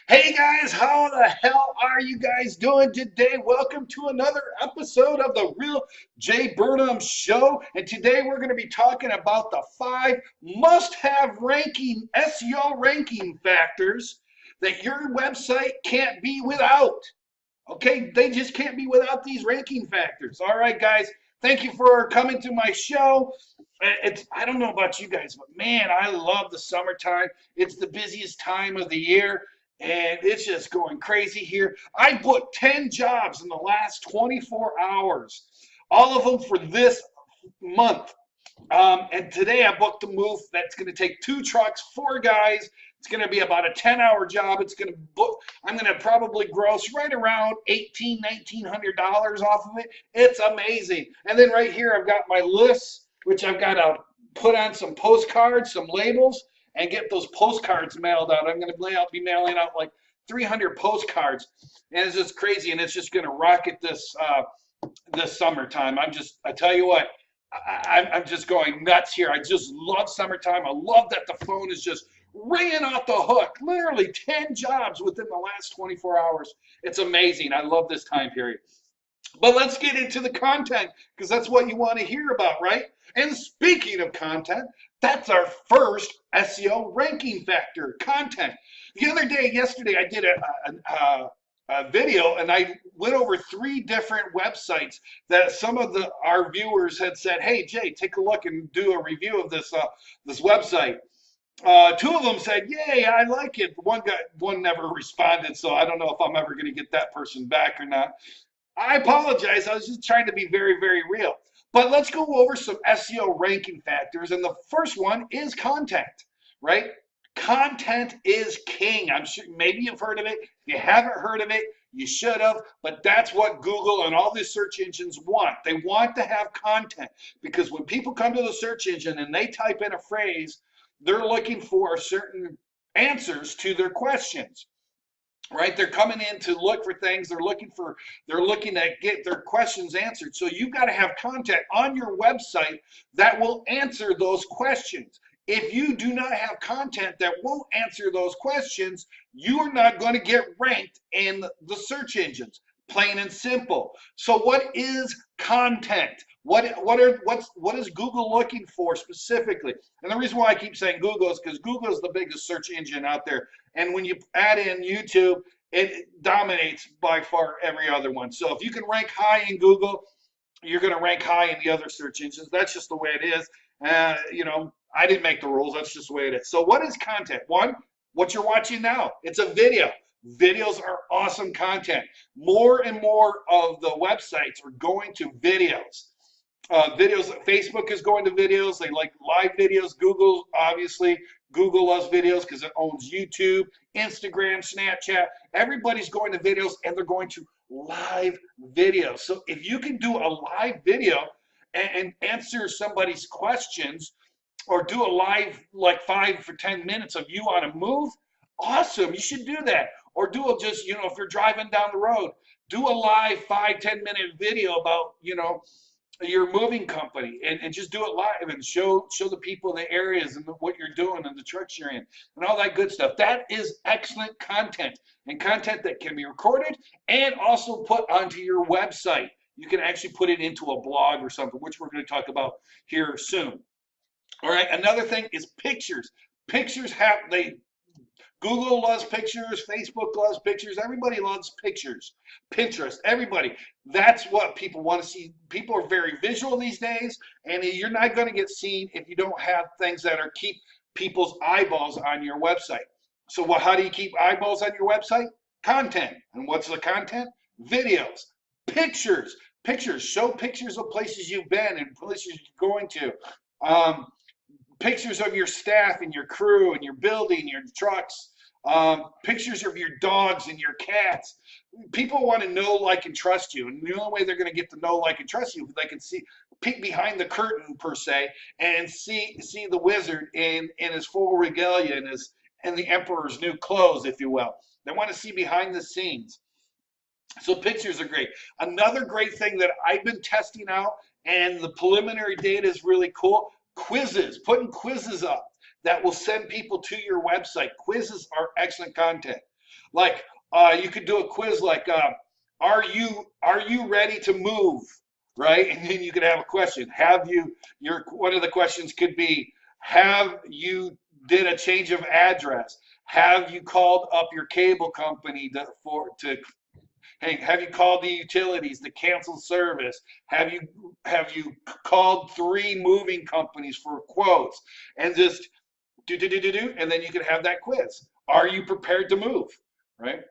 Hey guys, how the hell are you guys doing today? Welcome to another episode of the real Jae Burnham Show. And today we're going to be talking about the 5 must-have ranking SEO ranking factors that your website can't be without. Okay, they just can't be without these ranking factors. All right, guys, thank you for coming to my show. I don't know about you guys, but man, I love the summertime. It's the busiest time of the year, and it's just going crazy here. I booked 10 jobs in the last 24 hours, all of them for this month. And today I booked a move that's going to take 2 trucks, 4 guys. It's going to be about a 10-hour job. It's going to book. I'm going to probably gross right around $1,900 off of it. It's amazing. And then right here I've got my lists, which I've got to put on some postcards, some labels, and get those postcards mailed out. I'm going to be mailing out like 300 postcards, and it's just crazy. And it's just going to rocket this summertime. I tell you what. I'm just going nuts here. I just love summertime. I love that the phone is just ringing off the hook. Literally 10 jobs within the last 24 hours. It's amazing. I love this time period. But let's get into the content because that's what you want to hear about, right? And speaking of content, that's our first SEO ranking factor, content. The other day, yesterday, I did a video and I went over 3 different websites that some of our viewers had said, "Hey Jay, take a look and do a review of this website." 2 of them said, "Yay, I like it." One never responded, so I don't know if I'm ever going to get that person back or not. I apologize. I was just trying to be very, very real. But let's go over some SEO ranking factors. And the first one is content, right? Content is king. I'm sure maybe you've heard of it. If you haven't heard of it, you should have. But that's what Google and all these search engines want. They want to have content because when people come to the search engine and they type in a phrase, they're looking for certain answers to their questions, right? They're coming in to look for things. They're looking to get their questions answered. So you've got to have content on your website that will answer those questions. If you do not have content that won't answer those questions, you are not going to get ranked in the search engines. Plain and simple. So what is content? What is Google looking for specifically? And the reason why I keep saying Google is because Google is the biggest search engine out there. And when you add in YouTube, it dominates by far every other one. So if you can rank high in Google, you're going to rank high in the other search engines. That's just the way it is. I didn't make the rules. That's just the way it is. So what is content? One, what you're watching now. It's a video. Videos are awesome content. More and more of the websites are going to videos. Facebook is going to videos. They like live videos. Google loves videos because it owns YouTube, Instagram, Snapchat. Everybody's going to videos and they're going to live videos. So if you can do a live video and answer somebody's questions or do a live like 5 or 10 minutes of you on a move, awesome. You should do that. Or do a just, if you're driving down the road, do a live 5-10 minute video about, your moving company and just do it live and show the people the areas and what you're doing and the trucks you're in and all that good stuff. That is excellent content and content that can be recorded and also put onto your website. You can actually put it into a blog or something, which we're going to talk about here soon. All right, another thing is pictures. Google loves pictures, Facebook loves pictures, everybody loves pictures. Pinterest, everybody. That's what people want to see. People are very visual these days, and you're not going to get seen if you don't have things that keep people's eyeballs on your website. So how do you keep eyeballs on your website? Content. And what's the content? Videos. Pictures. Pictures. Show pictures of places you've been and places you're going to. Pictures of your staff and your crew and your building, your trucks. Pictures of your dogs and your cats. People want to know, like, and trust you, and the only way they're going to get to know, like, and trust you is they can peek behind the curtain per se and see the wizard in his full regalia and the emperor's new clothes, if you will. They want to see behind the scenes. So pictures are great. Another great thing that I've been testing out, and the preliminary data is really cool. Quizzes, putting quizzes up that will send people to your website. Quizzes are excellent content. Like you could do a quiz like, are you ready to move? Right? And then you could have a question. Have you, one of the questions could be, have you did a change of address? Have you called up your cable company to hey, have you called the utilities to cancel service? Have you called 3 moving companies for quotes? And just do, and then you can have that quiz. Are you prepared to move? Right?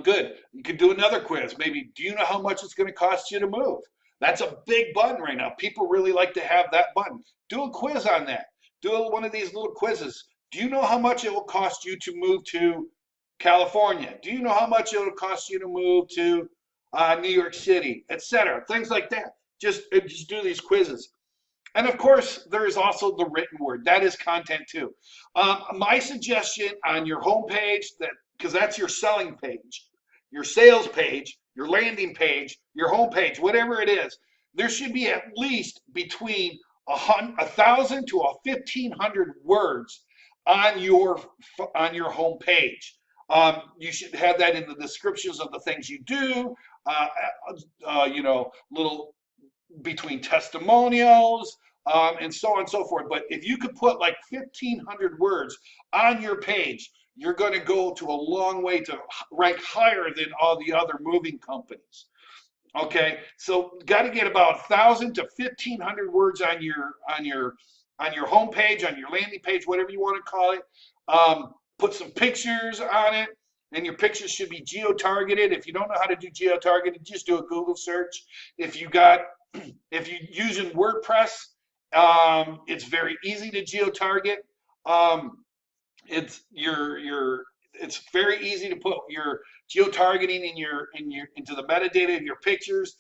Good. You could do another quiz. Maybe, do you know how much it's going to cost you to move? That's a big button right now. People really like to have that button. Do a quiz on that. Do one of these little quizzes. Do you know how much it will cost you to move to California? Do you know how much it will cost you to move to New York City, etc.? Things like that. Just do these quizzes. And of course, there is also the written word. That is content too. My suggestion on your homepage, because that's your selling page, your sales page, your landing page, your homepage, whatever it is, there should be at least between 1,000 to 1,500 words on your homepage. You should have that in the descriptions of the things you do. Little between testimonials, and so on and so forth. But if you could put like 1,500 words on your page, you're going to go to a long way to rank higher than all the other moving companies. Okay, so got to get about 1,000 to 1,500 words on your homepage, on your landing page, whatever you want to call it. Put some pictures on it, and your pictures should be geo-targeted. If you don't know how to do geo-targeted, just do a Google search. If you're using WordPress, it's very easy to geo-target. It's very easy to put your geo-targeting into the metadata of your pictures.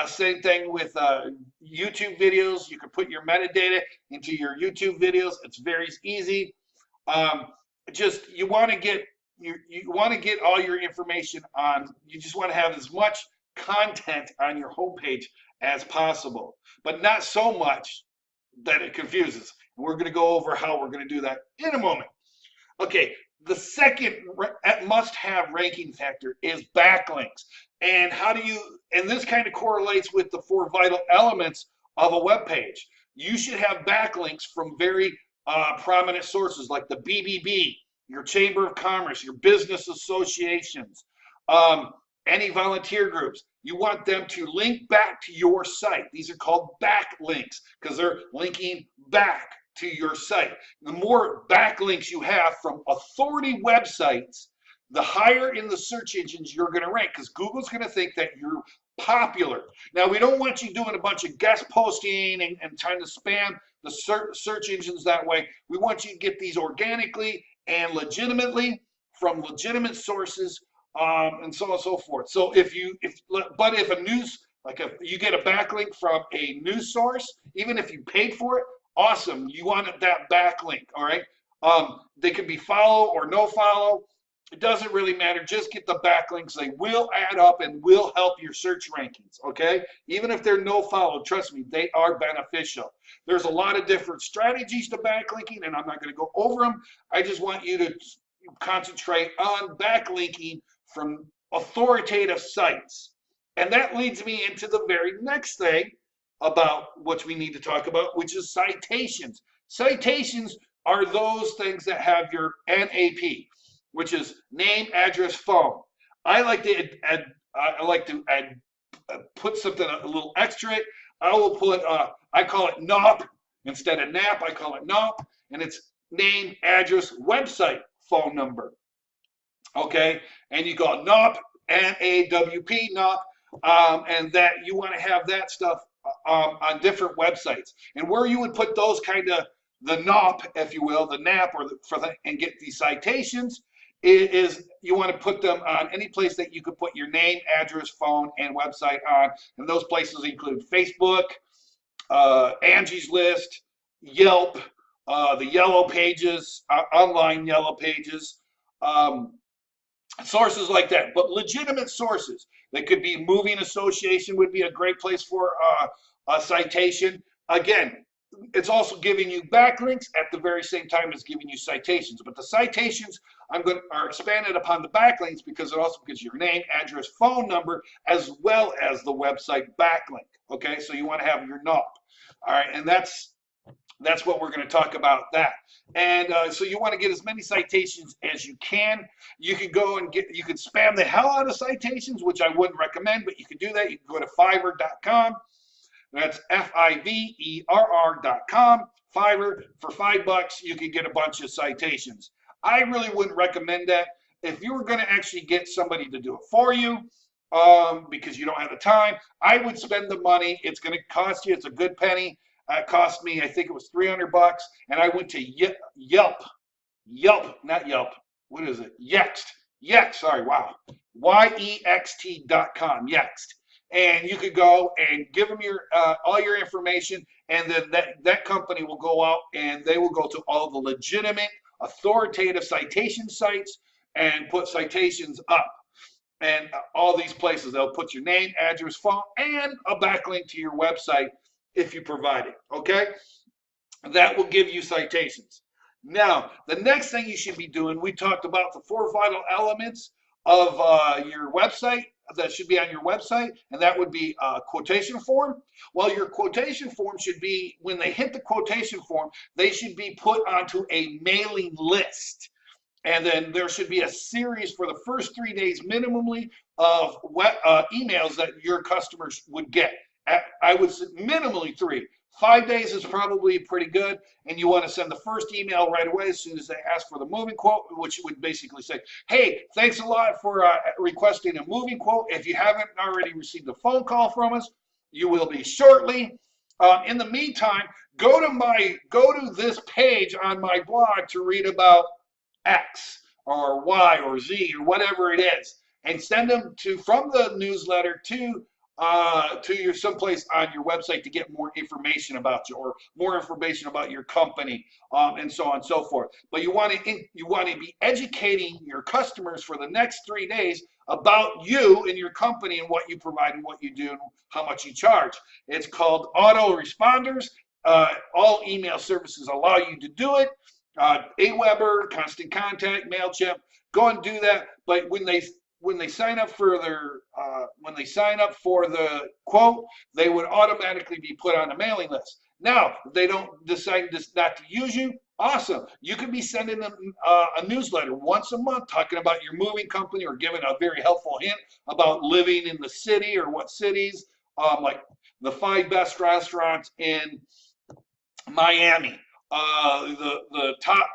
Same thing with YouTube videos. You can put your metadata into your YouTube videos. It's very easy. You want to get all your information on. You just want to have as much content on your homepage as possible, but not so much that it confuses. We're going to go over how we're going to do that in a moment. Okay, the second must-have ranking factor is backlinks. And this kind of correlates with the 4 vital elements of a web page. You should have backlinks from very prominent sources like the BBB, your Chamber of Commerce, your business associations, any volunteer groups. You want them to link back to your site. These are called backlinks because they're linking back to your site. The more backlinks you have from authority websites, the higher in the search engines you're going to rank, because Google's going to think that you're popular. Now, we don't want you doing a bunch of guest posting and trying to spam the search engines that way. We want you to get these organically and legitimately from legitimate sources, and so on and so forth. So if you get a backlink from a news source, even if you paid for it, awesome. You want that backlink, all right? They could be follow or no follow. It doesn't really matter. Just get the backlinks. They will add up and will help your search rankings, okay? Even if they're no follow, trust me, they are beneficial. There's a lot of different strategies to backlinking, and I'm not going to go over them. I just want you to concentrate on backlinking from authoritative sites. And that leads me into the very next thing about what we need to talk about, which is citations. Citations are those things that have your NAP, which is name, address, phone. I like to put something a little extra. I will put I call it NOP instead of NAP. I call it NOP, and it's name, address, website, phone number. Okay, and you go NOP, NAWP, NOP, and that you want to have that stuff on different websites. And where you would put those kind of the NOP, if you will, the NAP, and get these citations is you want to put them on any place that you could put your name, address, phone, and website on. And those places include Facebook, Angie's List, Yelp, the Yellow Pages, online Yellow Pages, sources like that. But legitimate sources. They could be Moving Association would be a great place for a citation. Again, it's also giving you backlinks at the very same time as giving you citations. But the citations I'm going to expand it upon the backlinks because it also gives your name, address, phone number, as well as the website backlink. Okay, so you want to have your knob. All right, and that's what we're going to talk about that. And so you want to get as many citations as you can. You can go and you can spam the hell out of citations, which I wouldn't recommend, but you can do that. You can go to Fiverr.com. That's Fiverr.com. Fiverr, for $5, you can get a bunch of citations. I really wouldn't recommend that. If you were going to actually get somebody to do it for you, because you don't have the time, I would spend the money. It's going to cost you, it's a good penny. It cost me, I think it was $300, and I went to Yelp, not Yelp. What is it? Yext. Sorry, wow. Yext.com. Yext. And you could go and give them your all your information, and then that company will go out and they will go to all the legitimate, authoritative citation sites and put citations up. And all these places, they'll put your name, address, phone, and a backlink to your website if you provide it. Okay, that will give you citations. Now, the next thing you should be doing, we talked about the 4 vital elements of your website that should be on your website, and that would be a quotation form. Well, your quotation form should be, when they hit the quotation form, they should be put onto a mailing list. And then there should be a series for the first 3 days minimally of emails that your customers would get. I would say minimally 3. 5 days is probably pretty good, and you want to send the first email right away as soon as they ask for the moving quote, which would basically say, hey, thanks a lot for requesting a moving quote. If you haven't already received a phone call from us, you will be shortly. In the meantime, go to this page on my blog to read about X or Y or Z or whatever it is, and send them from the newsletter to your someplace on your website to get more information about you, or more information about your company, and so on and so forth. But you want to be educating your customers for the next 3 days about you and your company and what you provide and what you do and how much you charge. It's called autoresponders. All email services allow you to do it. Aweber, Constant Contact, MailChimp, go and do that. But when they sign up for the quote, they would automatically be put on the mailing list. Now, if they don't decide not to use you, awesome. You could be sending them a newsletter once a month talking about your moving company, or giving a very helpful hint about living in the city or what cities, like the 5 best restaurants in Miami, the top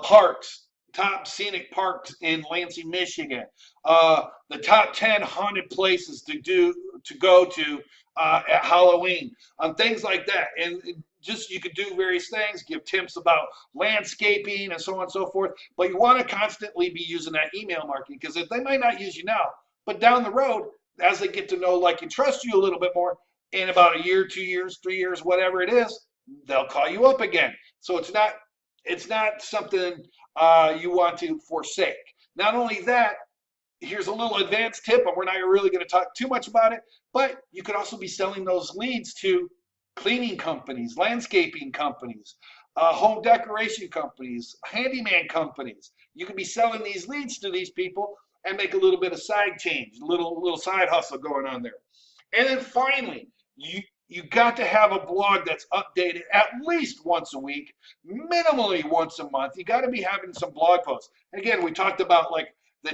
parks, top scenic parks in Lansing, Michigan, the top 10 haunted places to go to at Halloween, things like that. And just, you could do various things, give tips about landscaping and so on and so forth. But you want to constantly be using that email marketing, because if they might not use you now, but down the road, as they get to know, like, and trust you a little bit more, in about a year, 2 years, 3 years, whatever it is, they'll call you up again. So it's not something you want to forsake. Not only that, here's a little advanced tip, and we're not really going to talk too much about it, but you could also be selling those leads to cleaning companies, landscaping companies, home decoration companies, handyman companies. You could be selling these leads to these people and make a little bit of side change, a little side hustle going on there. And then finally, you got to have a blog that's updated at least once a week, minimally once a month. You got to be having some blog posts. And again, we talked about like the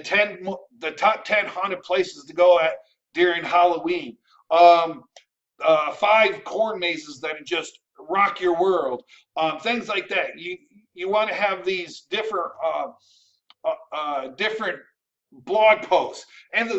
top 10 haunted places to go at during Halloween, 5 corn mazes that just rock your world, things like that. You want to have these different blog posts, and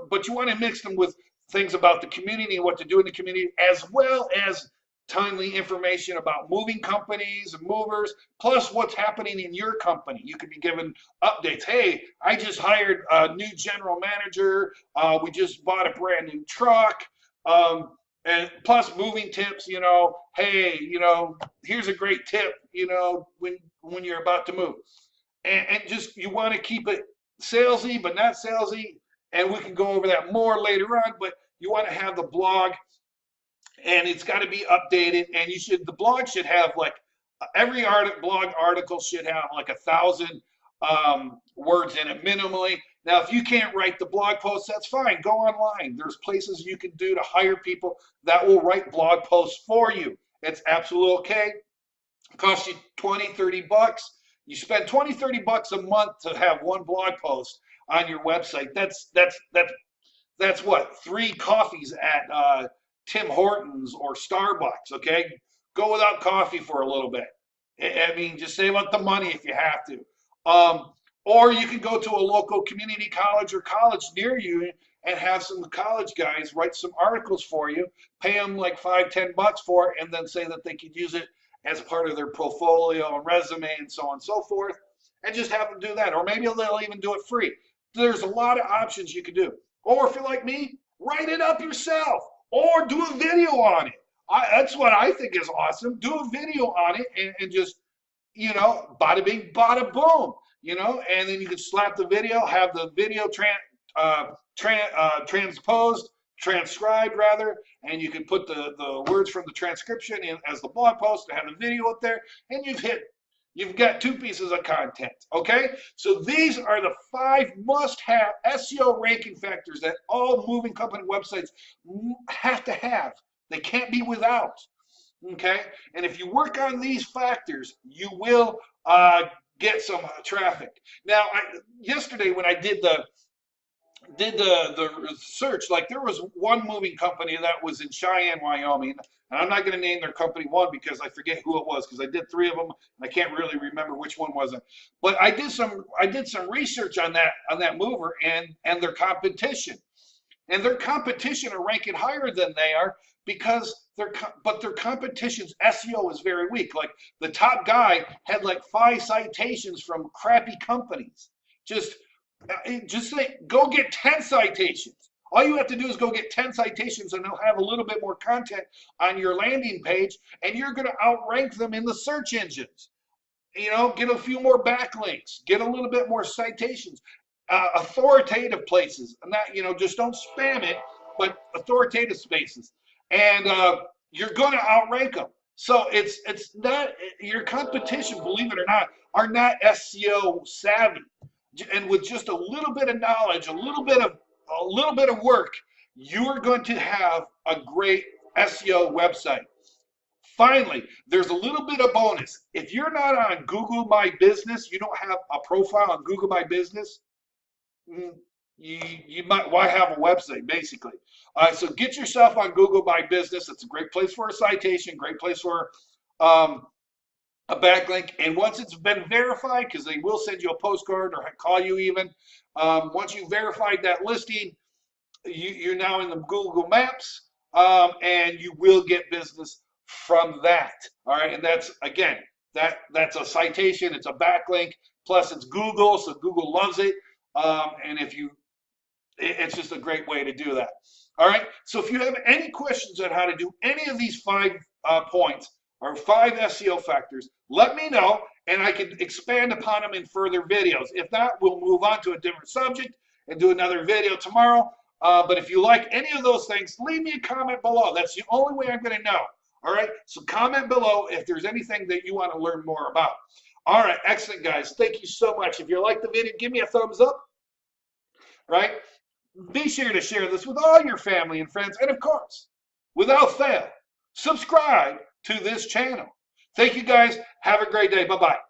but you want to mix them with things about the community and what to do in the community, as well as timely information about moving companies and movers, plus what's happening in your company. You could be given updates. Hey, I just hired a new general manager. We just bought a brand new truck. And plus moving tips, hey, here's a great tip, when you're about to move. And just, you want to keep it salesy, but not salesy. And we can go over that more later on, but you want to have the blog, and it's got to be updated, and the blog should have like every blog article should have like 1,000 words in it minimally. Now, if you can't write the blog post, that's fine. Go online. There's places you can do to hire people that will write blog posts for you. It's absolutely okay. It costs you 20, 30 bucks. You spend 20, 30 bucks a month to have one blog post on your website. That's what, 3 coffees at Tim Hortons or Starbucks, okay? Go without coffee for a little bit. I mean, just save up the money if you have to. Or you can go to a local community college or college near you and have some college guys write some articles for you, pay them like 5, 10 bucks for it, and then say that they could use it as part of their portfolio and resume and so on and so forth, and just have them do that. Or maybe they'll even do it free. There's a lot of options you can do. Or if you're like me, write it up yourself or do a video on it. That's what I think is awesome. Do a video on it and just, you know, bada bing, bada boom, you know, and then you can slap the video, have the video transcribed rather, and you can put the words from the transcription in as the blog post and have the video up there, and you've got 2 pieces of content, okay? So these are the 5 must-have SEO ranking factors that all moving company websites have to have. They can't be without, okay? And if you work on these factors, you will get some traffic. Now, yesterday when I did the search, like there was one moving company that was in Cheyenne, Wyoming, and I'm not going to name their company one because I forget who it was because I did 3 of them and I can't really remember which one wasn't. But I did some research on that mover and their competition. And their competition are ranking higher than they are because their competition's SEO is very weak. Like the top guy had like 5 citations from crappy companies. Just say, go get 10 citations. All you have to do is go get 10 citations and they'll have a little bit more content on your landing page and you're going to outrank them in the search engines. You know, get a few more backlinks, get a little bit more citations, authoritative places, and that, you know, just don't spam it, but authoritative spaces. And you're going to outrank them. So it's not, your competition, believe it or not, are not SEO savvy. And with just a little bit of knowledge, a little bit of work, you are going to have a great SEO website. Finally, there's a little bit of bonus. If you're not on Google My Business, you don't have a profile on Google My Business, you might, why have a website, basically. So get yourself on Google My Business. It's a great place for a citation, great place for a backlink, and once it's been verified, because they will send you a postcard or call you even, once you verified that listing, you're now in the Google Maps, and you will get business from that. All right, and that's, again, that's a citation, it's a backlink, plus it's Google, so Google loves it, and it's just a great way to do that. All right, so if you have any questions on how to do any of these 5 points, or 5 SEO factors, let me know, and I can expand upon them in further videos. If not, we'll move on to a different subject and do another video tomorrow. But if you like any of those things, leave me a comment below. That's the only way I'm going to know. All right, so comment below if there's anything that you want to learn more about. All right, excellent, guys. Thank you so much. If you like the video, give me a thumbs up. Right? Be sure to share this with all your family and friends. And of course, without fail, subscribe to this channel. Thank you, guys. Have a great day. Bye-bye.